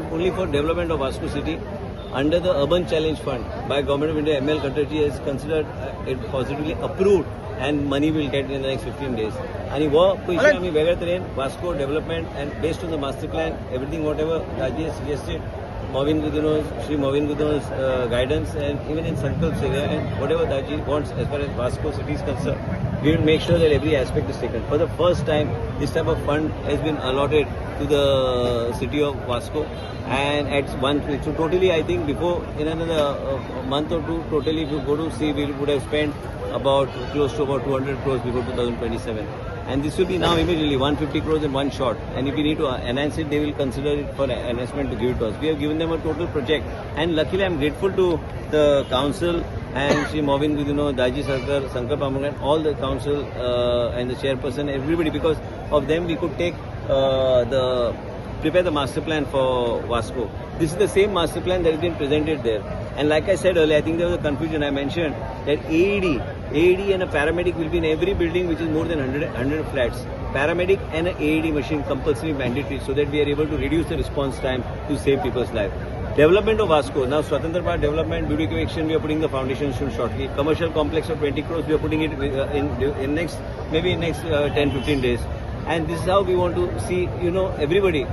development only for development of Vasco city under the Urban Challenge Fund by Government of India. ML Khattarji has considered it positively approved and money will get in the next 15 days. आणि वो पैसे आम्ही वेगळ्या तरेन Vasco development and based on the master plan everything what ever Raji has suggested, Movin Gudino's guidance, and even in Sankalp's area, and whatever Daji wants as far as Vasco city is concerned, we will make sure that every aspect is taken. For the first time, this type of fund has been allotted to the city of Vasco, and at one, so totally I think before, in another month or two, totally if you go to see, we would have spent about close to about 200 crores before 2027. And this will be now immediately 150 crores in one shot. And if we need to enhance it, they will consider it for enhancement to give it to us. We have given them a total project. And luckily, I am grateful to the council and Sri Movin Gudino, Daji Sarkar, Sankalp Amrugan, all the council and the chairperson, everybody. Because of them, we could take prepare the master plan for Vasco. This is the same master plan that has been presented there. And like I said earlier, I think there was a confusion. I mentioned that AED and a paramedic will be in every building which is more than 100 flats. Paramedic and an AED machine compulsory mandatory so that we are able to reduce the response time to save people's lives. Development of Vasco. Now Swatantra Park development, beautification, we are putting the foundation soon shortly. Commercial complex of 20 crores, we are putting it in next 10-15 days. And this is how we want to see, everybody.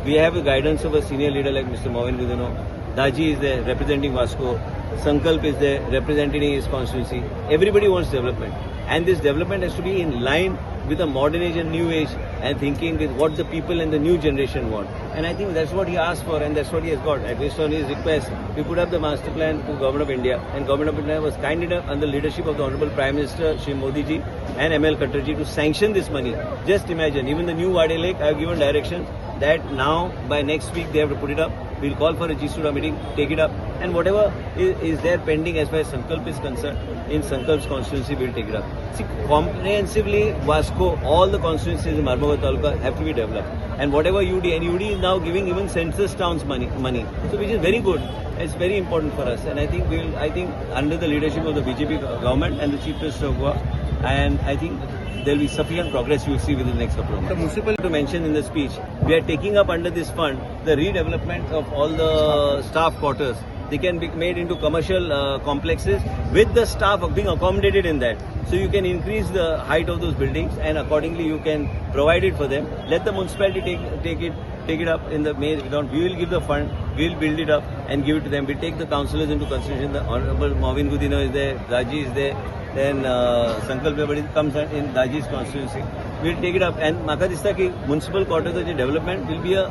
We have the guidance of a senior leader like Mr. Movin Gudino. Daji is there representing Vasco. Sankalp is there representing his constituency. Everybody wants development. And this development has to be in line with the modern age and new age and thinking with what the people and the new generation want. And I think that's what he asked for and that's what he has got. And based on his request, we put up the master plan to Government of India. And Government of India was kind enough under the leadership of the Honorable Prime Minister, Shri Modi ji and ML Khattarji to sanction this money. Just imagine, even the new Wade Lake, I have given direction that now by next week they have to put it up. We'll call for a G-Suda meeting, take it up, and whatever is there pending as far as Sankalp is concerned, in Sankalp's constituency, we'll take it up. See, comprehensively, Vasco, all the constituencies in Marmugad Taluka have to be developed. And whatever UD, and UD is now giving even census towns money. So which is very good. It's very important for us. And I think under the leadership of the BJP government and the Chief Minister of Goa, and I think there will be sufficient progress you will see within the next couple of months. The municipal to mention in the speech, we are taking up under this fund the redevelopment of all the staff quarters. They can be made into commercial complexes with the staff being accommodated in that. So you can increase the height of those buildings and accordingly you can provide it for them. Let the municipality take it up in the main account. We will give the fund, we will build it up and give it to them. We take the councillors into consideration. The Honorable Movin Gudino is there, Raji is there. Then Sankalp comes in Daji's constituency. We will take it up and Maka dista ki municipal quarters development will be a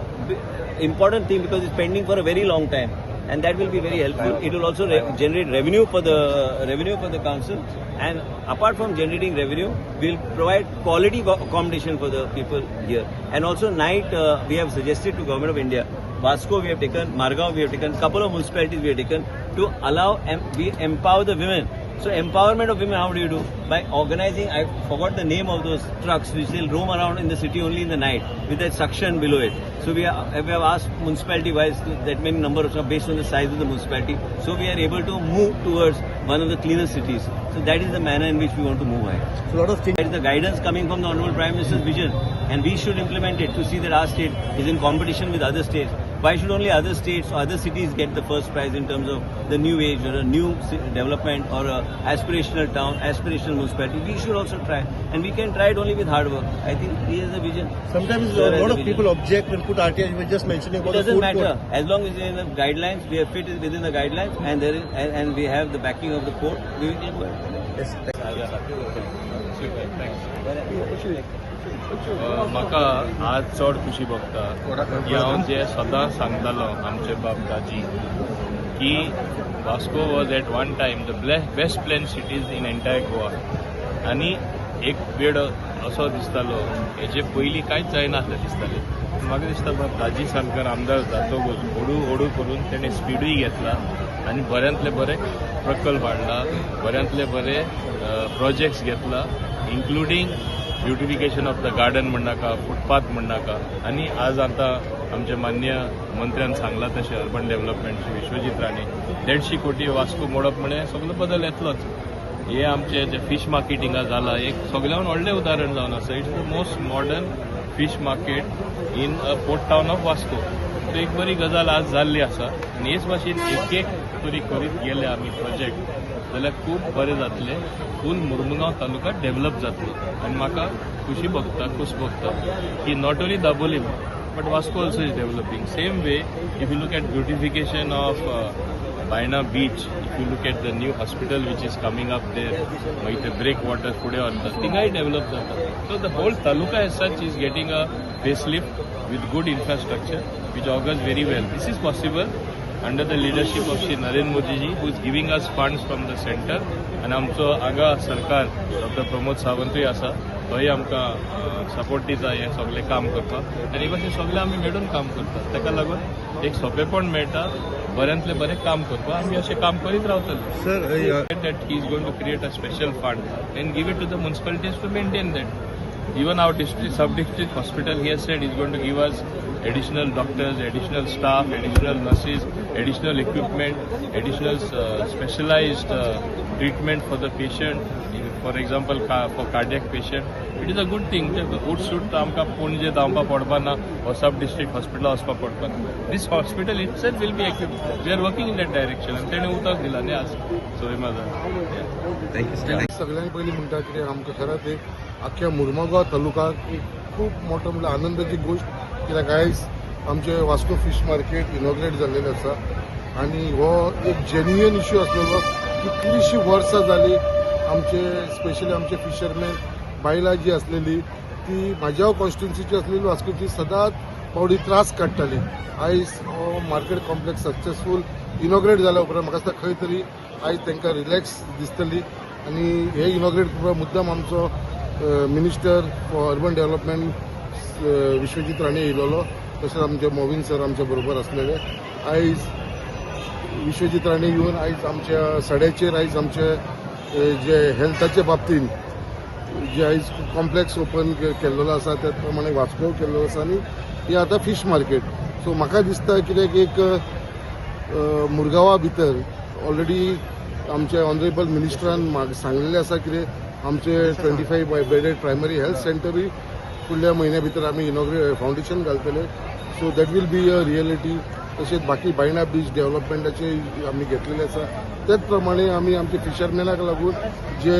important thing because it's pending for a very long time and that will be very helpful. It will also generate revenue for the council, and apart from generating revenue, we will provide quality accommodation for the people here. And also night we have suggested to Government of India, Vasco we have taken, Margao we have taken, couple of municipalities we have taken to allow we empower the women. So empowerment of women, how do you do? By organizing, I forgot the name of those trucks which will roam around in the city only in the night with that suction below it. So we have asked municipality wise that many number of stuff based on the size of the municipality. So we are able to move towards one of the cleanest cities. So that is the manner in which we want to move ahead. So a lot of things. That is the guidance coming from the Honorable Prime Minister's vision, and we should implement it to see that our state is in competition with other states. Why should only other states or other cities get the first prize in terms of the new age or a new development or a aspirational town, aspirational municipality? We should also try, and we can try it only with hard work. I think he has a vision. Sometimes a lot of people object when put RTI. You were just mentioning about it doesn't the food matter court. As long as we are in the guidelines, we are fit within the guidelines, and and we have the backing of the court. We will go ahead. Yes. म्हाका आज चड खुशी भोगता की हांव जे सदां सांगतालो आमचे बाब दाजी की Vasco was at one time the best plan cities in entire Goa आनी एक वेळ असो दिसतालो हेजे पयलीं कांयच जायनासलें दिसतालें. म्हाका दिसता दाजी सारकर आमदार जातकूच हळू करून तेणें स्पीडूय घेतला आनी बऱ्यांतले बरे प्रकल्प हाडला, बऱ्यांतले बरे प्रोजेक्ट्स घेतला, including beautification of the garden म्हणनाका, फुटपाथ म्हणनाका. आनी आज आतां आमचे मान्य मंत्र्यान सांगला तशें अर्बन डेव्हलपमेंट विश्वजीत राणे 150 कोटी वास्को मोडप म्हळ्यार सगळो बदल येतलोच. हे आमचे जे फीश मार्केटिंगा जाला एक सगळ्यान व्हडलें उदाहरण जावन आसा. It's the most modern fish market in a port town of Vasco. So एक बरी गजाल आज जाल्ली आसा आनी हेच भाशेन एक तरी करीत गेले आमी प्रोजेक्ट जाल्यार खूब बरें जातलें. फूल मुर्मुगांव तालुका डेव्हलप जातलो आनी म्हाका खुश भोगता की not only Dabolim but Vasco also is developing. Same way, if you look at beautification of Baina Beach, if you look at the new hospital which is coming up there, like the breakwater, pude on the thing I developed that. So the whole taluka as such is getting a facelift with good infrastructure, which augurs very well. This is possible under the leadership of Shri Narendra Modi ji, who is giving us funds from the center, and आमचो आगा सरकार doctor Pramod सावंतूय आसा, तोय आमकां support दिता हें सगळें काम करपाक आनी अशें सगळें आमी मेळून काम करतात. ताका लागून एक सोंपेपण मेळटा बऱ्यांतले बरें काम करपाक. आमी अशें काम करीत रावतले. Sir, that he is going to create a special fund and give it to the municipalities to maintain that. Even our district, sub-district hospital, he has said he's going to give us additional doctors, additional staff, additional nurses, additional equipment, additional specialized treatment for the patient. For example, for cardiac patient, it is a good thing. Good suit आमकां पणजे धांवपा पडपाना or sub-district hospital वचपा पडपाना. This hospital itself will be equipped. We are working in that direction. आणि तेणें उदक दिलां न्ही आज. So सगळ्यांनी पयलीं म्हणटा कितें आमकां खरेंच एक आख्ख्या मुर्मुगांव तालुकाक एक खूब मोठो म्हणल्यार आनंदाची गोश्ट, कित्याक आयज आमचे वास्को फिश मार्केट इनॉग्रेट जाल्लेलें आसा आनी हो एक जेन्युइन इश्यू आसलेलो. कितलींशीं वर्सां जालीं आमचे स्पेशली आमचे फिशरमॅन बायलां जी आसलेली ती म्हाज्या कॉन्स्टिट्युन्सीची आसलेली वास्कोची सदांच बावडी त्रास काडटाली. आयज हो मार्केट कॉम्प्लेक्स सक्सेसफूल इनॉग्रेट जाल्या उपरांत म्हाका दिसता खंय तरी आयज तांकां रिलॅक्स दिसतली आनी हे इनॉग्रेट करपाक मुद्दाम आमचो minister for urban development Vishwajit Rane येयलोलो, तशेंच आमचे मोविन सर आमच्या बरोबर आसलेले. आयज विश्वजीत राणे येवन आयज आमच्या सड्याचेर आयज आमचे जे हेल्थाच्या बाबतीन जे आयज कॉम्प्लेक्स ओपन केल्लो आसा त्या प्रमाणे वास्को केल्लो आसा आनी हे आतां फिश मार्केट. सो म्हाका दिसता कित्याक एक मुरगांवा भितर ऑलरेडी आमचे ऑनरेबल मिनिस्टरान म्हाका सांगलेलें आसा कितें आमचे 25 बेडेड प्रायमरी हेल्थ सेंटरूय फुडल्या म्हयन्या भितर आमी इनॉग्रेट फावंडेशन घालतले. So that will be a reality. तशेंच बाकी बायणा बीच डेव्हलपमेंटाचे आमी घेतलेले आसा. त्याच प्रमाणे आमी आमचे फिशरमॅनाक लागून जे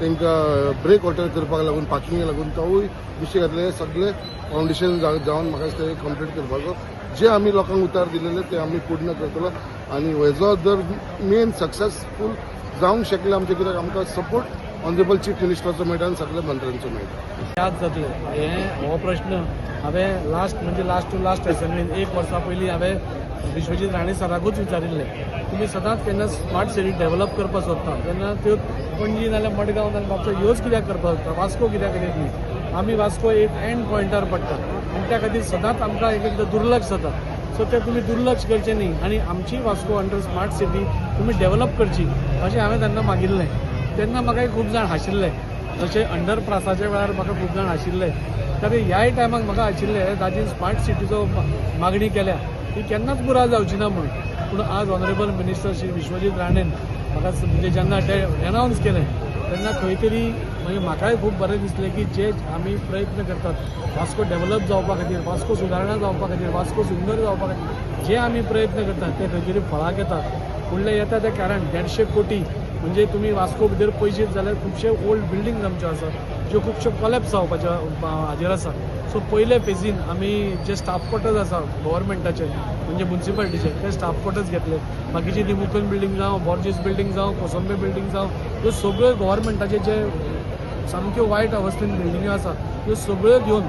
तांकां ब्रेक वॉटर करपाक लागून पार्किंगाक लागून तोवूय विशय घातले. सगळे फावंडेशन जावन म्हाका दिसता कंप्लीट करपाचो जे आमी लोकांक उतार दिलेले ते आमी पूर्ण करतलो आनी हेजो जर मेन सक्सेसफूल जावंक शकले आमचे कित्याक आमकां सपोर्ट ऑनरेबल चीफ मिनिस्टराचो मेळटा आनी सगळ्या मंत्र्यांचो मेळटा. याद जातलें हो प्रश्न हांवें लास्ट टू लास्ट असेंब्लीन एक वर्सा पयलीं हांवें विश्वजीत राणे सराकूच विचारिल्लें, तुमी सदांच केन्ना स्मार्ट सिटी डेव्हलप करपाक सोदता तेन्ना त्यो पणजी नाल्यार मडगांव नाल्यार म्हापसा ह्योच कित्याक करपाक सोदता, वास्को कित्याक करीत न्ही. आमी वास्को एक एंड पॉयंटार पडटा आनी त्या खातीर सदांच आमकां एक एकदां दुर्लक्ष जाता. सो ते तुमी दुर्लक्ष करचें न्ही आनी आमची वास्को अंडर स्मार्ट सिटी तुमी डेव्हलप करची अशें हांवें तेन्ना मागिल्लें. तेन्ना म्हाका खूब जाण हाशिल्ले, जशें अंडरपासाच्या वेळार म्हाका खूब जाण आशिल्ले. तरी ह्याय टायमाक म्हाका आशिल्लें ताजी स्मार्ट सिटीचो मागणी केल्या ती केन्नाच पुराय जावची ना म्हणून. पूण आज ऑनरेबल मिनिस्टर श्री विश्वजीत राणेन म्हाका म्हणजे जेन्ना ते एनावन्स केलें तेन्ना खंय तरी म्हणजे म्हाकाय खूब बरें दिसलें की जे आमी प्रयत्न करतात वास्को डेव्हलप जावपा खातीर, वास्को सुदारणा जावपा खातीर, वास्को सुंदर जावपा खातीर जे आमी प्रयत्न करतात ते खंय तरी फळाक येतात. फुडले येता ते कारण 150 कोटी म्हणजे तुमी वास्को भितर पयशे जाल्यार खुबशे ओल्ड बिल्डींग आमच्यो आसात ज्यो खुबश्यो कॉलेप्स जावपाच्या हाजेर आसा. सो पयले फेजीन आमी जे स्टाफ क्वॉर्टर्स आसा गव्हर्मेंटाचे म्हणजे म्युन्सिपालिटीचे ते स्टाफ क्वॉर्टर्स घेतले. बाकीची ती मुकन बिल्डींग जावं, बॉर्जीस बिल्डींग जावं, कोसंबे बिल्डींग जावं, ह्यो सगळ्यो गव्हर्मेंटाचे जे सामक्यो वायट अवस्थेन बिल्डिंग्यो आसा ह्यो सगळ्यो घेवन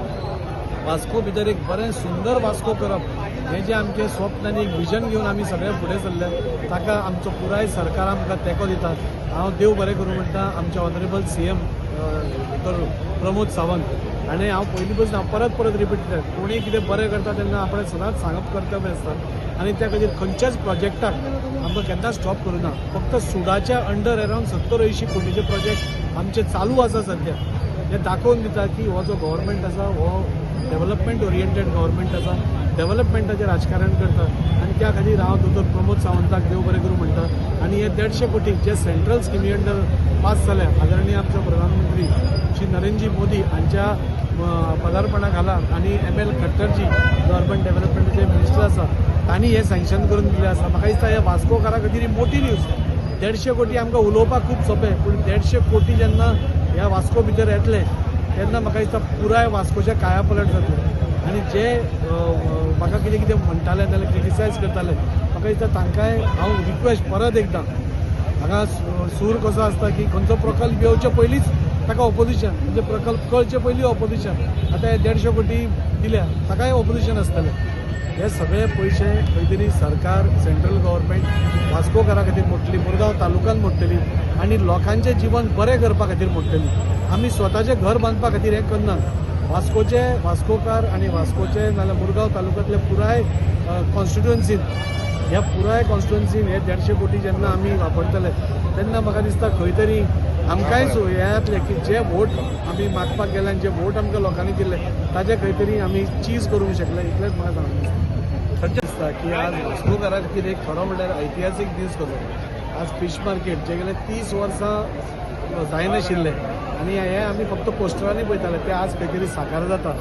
वास्को भितर एक बरें सुंदर वास्को करप हें जें आमचें स्वप्न आनी एक विजन घेवन आमी सगळे फुडें सरले ताका आमचो पुराय सरकार आमकां तेंको दिता. हांव देव बरें करूं म्हणटा आमचे ऑनरेबल CM प्रमोद सावंत आनी हांव पयलीं पासून हांव परत रिपीट करता कोणूय कितें बरें करता तेन्ना आपणें सदांच सांगप कर्तव्य आसता आनी त्या खातीर खंयच्याच प्रोजेक्टाक आमकां केन्ना स्टॉप करूं ना. फक्त सुडाच्या अंडर अरावंड 70-80 कोटीचे प्रोजेक्ट आमचे चालू आसा सद्या. हे दाखोवन दिता की हो जो गव्हर्मेंट आसा हो डेव्हलपमेंट ओरिएंटेड गव्हर्मेंट आसा डेव्हलपमेंटाचें राजकारण करता आनी त्या खातीर हांव दोतोर प्रमोद सावंताक देव बरें करूं म्हणटा आनी हे 150 कोटी जे सेंट्रल स्किमी अंडर पास जाल्या आदरणीय आमचे प्रधानमंत्री श्री नरेंद्रजी मोदी हांच्या पदार्पणा खाला आनी ML खट्टरजी जो अर्बन डेव्हलपमेंटाचे मिनिस्टर आसा तांणी हे सँक्शन करून दिलें आसा. म्हाका दिसता हे वास्कोकारा खातीर ही मोठी न्यूज. 150 कोटी आमकां उलोवपाक खूब सोंपें पूण 150 कोटी जेन्ना ह्या वास्को भितर येतले तेन्ना म्हाका दिसता पुराय वास्कोचें कायापलट जातलें आनी जे म्हाका कितें कितें म्हणटाले नाजाल्यार क्रिटिसायज करताले म्हाका दिसता तांकांय हांव रिक्वेस्ट परत एकदां हांगा सूर कसो आसता की खंयचो प्रकल्प येवचे पयलींच ताका ऑपोजिशन म्हणजे प्रकल्प कळचे पयलीं ऑपोजिशन. आतां हे 150 कोटी दिल्या ताकाय ऑपोजिशन आसतलें. हे सगळे पयशे खंय तरी सरकार सेंट्रल गव्हर्मेंट वास्कोकारा खातीर मोडटली, मुरगांव तालुक्यान मोडटली आनी लोकांचें जीवन बरें करपा खातीर मोडटली. आमी स्वताचें घर बांदपा खातीर हें करनात. वास्कोकार आनी वास्कोचे नाजाल्यार मुरगांव तालुक्यांतले पुराय कॉन्स्टिट्युएन्सीन ह्या पुराय कॉन्स्टिट्युएन्सीन हे 150 कोटी जेन्ना आमी वापरतले तेन्ना म्हाका दिसता खंय तरी आमकांय हे जातलें की जे वोट आमी मागपाक गेले आनी जे वोट आमकां लोकांनी दिले ताजे खंय तरी आमी चीज करूंक शकले. इतलेंच म्हाका सांगूंक दिसता. सत्य दिसता की आज वास्कोकारा खातीर एक खरो म्हणल्यार ऐतिहासीक दीस कसो. आज फीश मार्केट जे गेले 30 वर्सां जायनाशिल्ले आनी हे आमी फक्त पोस्टरांनी पळयताले ते आज खंय तरी साकार जाता.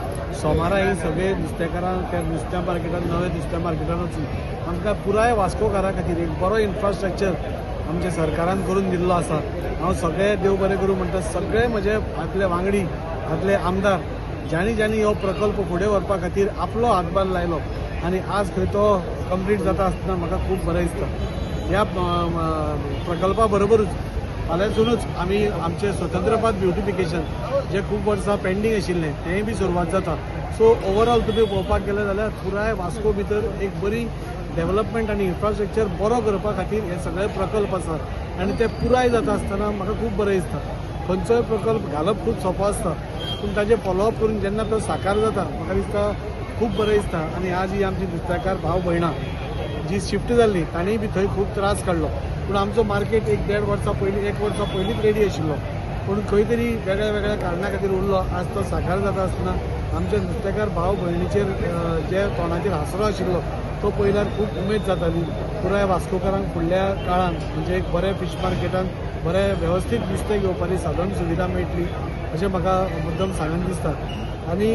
सोमारा ही सगळे नुस्तेकारां त्या नुस्त्या मार्केटान नवे नुस्त्या मार्केटान वचून आमकां पुराय वास्कोकारा खातीर एक बरो इन्फ्रास्ट्रक्चर आमच्या सरकारान करून दिल्लो आसा. हांव सगळे देव बरें करूं म्हणटा. सगळे म्हजे हातले वांगडी हातले आमदार ज्यांनी हो प्रकल्प फुडें व्हरपा खातीर आपलो हातभार लायलो आनी आज खंय तो कंप्लीट जाता आसतना म्हाका खूब बरें दिसता. ह्या प्रकल्पा बरोबरूच फाल्यांसूनच आमी आमचें स्वतंत्रपाद ब्युटिफिकेशन जे खूब वर्सां पेंडींग आशिल्लें तेंय बी सुरवात जाता. सो ओवरऑल तुमी पळोवपाक गेले जाल्यार पुराय वास्को भितर एक बरी डेव्हलपमेंट आनी इन्फ्रास्ट्रक्चर बरो करपा खातीर हे सगळे प्रकल्प आसात आनी ते पुराय जाता आसतना म्हाका खूब बरें दिसता. खंयचोय प्रकल्प घालप खूब सोंपो आसता पूण ताजें फॉलोअप करून जेन्ना तो साकार जाता म्हाका दिसता खूब बरें दिसता. आनी आज ही आमची नुस्तेकार भाव भयणां जी शिफ्ट जाल्ली ताणीय बी थंय खूब त्रास काडलो पूण आमचो मार्केट एक 1.5 वर्सां पयलीं 1 वर्सां पयलींच रेडी आशिल्लो पूण खंय तरी वेगळ्या वेगळ्या कारणां खातीर उरलो. आज तो साकार जाता आसतना आमच्या नुस्तेकार भाव भयणीचेर जे तोंडाचेर हांसरो आशिल्लो तो पळयल्यार खूब उमेद जाताली. पुराय वास्कोकारांक फुडल्या काळान म्हणजे एक बरें फीश मार्केटान बरें वेवस्थीत नुस्तें घेवपाची साधन सुविधा मेळटली अशें म्हाका मुद्दम सांगन दिसता. आनी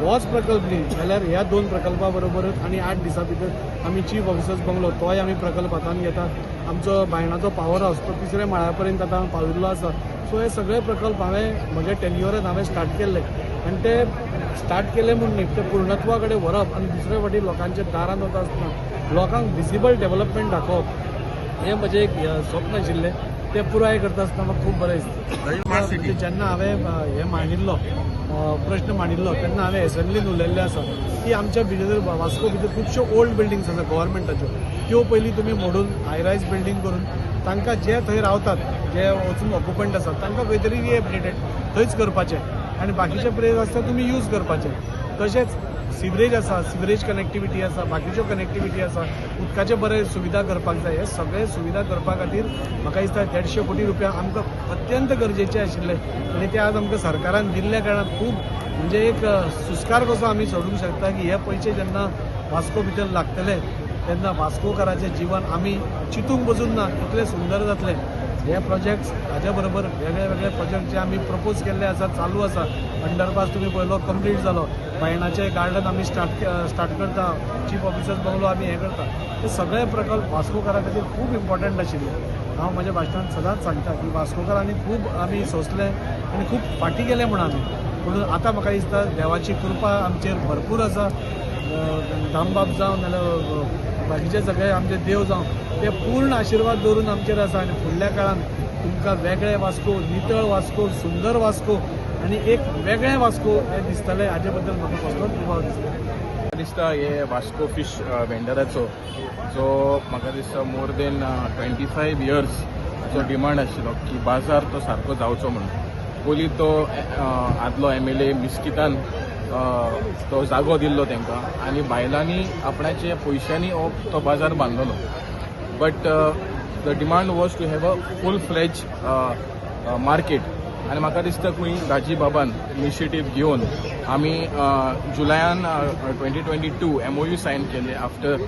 होच प्रकल्प न्ही जाल्यार ह्या 2 प्रकल्पा बरोबरच आनी 8 दिसां भितर आमी चीफ ऑफिसर्स बंगलो तोय आमी प्रकल्प हातान घेता. आमचो बायणाचो पावर हावस तो 3ऱ्या माळ्या पर्यंत आतां पाविल्लो आसा. सो हे सगळे प्रकल्प हांवें म्हज्या टेन्युअरान हांवें स्टार्ट केल्ले आनी ते स्टार्ट केले म्हूण न्ही ते पूर्णत्वा कडेन व्हरप आनी दुसरे फावटी लोकांच्या दारान वता आसतना लोकांक विजिबल डेव्हलपमेंट दाखोवप हें म्हजें एक स्वप्न आशिल्लें. ते पुराय करता आसतना म्हाका खूब बरें दिसता. जेन्ना हांवें हें मांडिल्लो प्रश्न मांडिल्लो तेन्ना हांवें एसेंब्लीन उलयल्लें आसा की आमच्या भितर वास्को भितर खुबश्यो ओल्ड बिल्डिंग्स आसा गव्हर्मेंटाच्यो त्यो पयलीं तुमी मोडून हायरायज बिल्डींग करून तांकां जे थंय रावतात जे वचून ऑक्युपंट आसात तांकां खंय तरी रिहेबिलिटेट थंयच करपाचें आनी बाकीचे प्लेस आसता तुमी यूज करपाचें. तशेंच सिवरेज आसा सिवरेज कनेक्टिविटी आसा बाकीच्यो कनेक्टिविटी आसा उदकाचे बरें सुविधा करपाक जाय. हे सगळे सुविधा करपा खातीर म्हाका दिसता 150 कोटी रुपया आमकां अत्यंत गरजेचे आशिल्ले आनी ते आज आमकां सरकारान दिल्ल्या कारणान खूब म्हणजे एक सुस्कार कसो आमी सोडूंक शकता की हे पयशे जेन्ना वास्को भितर लागतले तेन्ना वास्कोकाराचें जीवन आमी चिंतूंक बसून ना इतलें सुंदर जातलें. हे प्रोजेक्ट्स हाज्या बरोबर वेगळे वेगळे प्रोजेक्ट जे आमी प्रपोज केल्ले आसा चालू आसा. अंडरपास तुमी पळयलो कंप्लीट जालो. बायणाचें गार्डन आमी स्टार्ट करता. चीफ ऑफिसर्स बंगलो आमी हें करता. हे सगळे प्रकल्प वास्कोकारा खातीर खूब इम्पॉर्टंट आशिल्ले. हांव म्हज्या भाशणांत सदांच सांगता की वास्कोकारांनी खूब आमी सोंसलें आनी खूब फाटीं गेले म्हूण आमी पूण आतां म्हाका दिसता देवाची कृपा आमचेर भरपूर आसा. दामबाब जावं नाजाल्यार बाकीचे सगळे आमचे देव जावं ते पूर्ण आशिर्वाद दवरून आमचेर आसा आनी फुडल्या काळान तुमकां वेगळे वास्को नितळ वास्को सुंदर वास्को आनी एक वेगळें वास्को हें दिसतलें हाजे बद्दल म्हाका कसलोच दुबाव दिसता हे वास्को फीश वेंडराचो जो म्हाका दिसता मोर देन 25 इयर्स जो डिमांड आशिल्लो की बाजार तो सारको जावचो म्हणून. पयलीं तो आदलो MLA मिस्कितान तो जागो दिल्लो तांकां आनी बायलांनी आपणाच्या पयशांनी तो बाजार बांदलोलो. But the demand was to have a full fledged market आनी म्हाका दिसता खंय दाजी बाबान इनिशिएटीव घेवन आमी जुलयान 2022 MOU सायन केले आफ्टर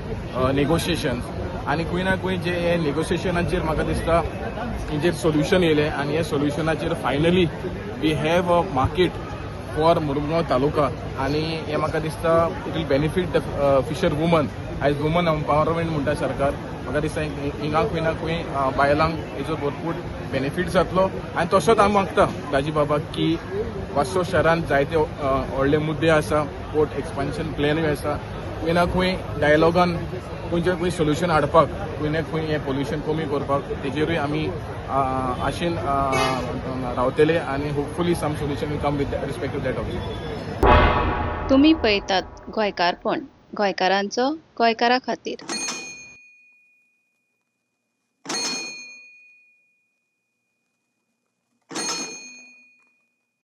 नेगोशिएशन्स आनी खंय ना खंय जे हे नेगोशिएशनाचेर म्हाका दिसता हेजेर सोल्युशन येयलें आनी हे सोल्युशनाचेर finally we have a market for Mormugao taluka आनी हे म्हाका दिसता it will benefit the fisher woman आयज वुमन एम्पावरमेंट म्हणटा सरकार म्हाका दिसता हिंगा खंय ना खंय बायलांक हेजो भरपूर बेनिफीट जातलो आनी तसोच हांव मागता दाजी बाबाक की वास्को शहरांत जायते व्हडले मुद्दे आसा पोर्ट एक्सपान्शन प्लॅनूय आसा खंय ना खंय डायलॉगान खंयचे खंय सोल्युशन हाडपाक खंय ना खंय हें पोल्युशन कमी करपाक तेजेरूय आमी आशेन रावतले आनी hopefully some solution will come with respect to that also. तुम्ही पळयतात गोंयकारपण, गोंयकारांचो गोंयकारा खातीर.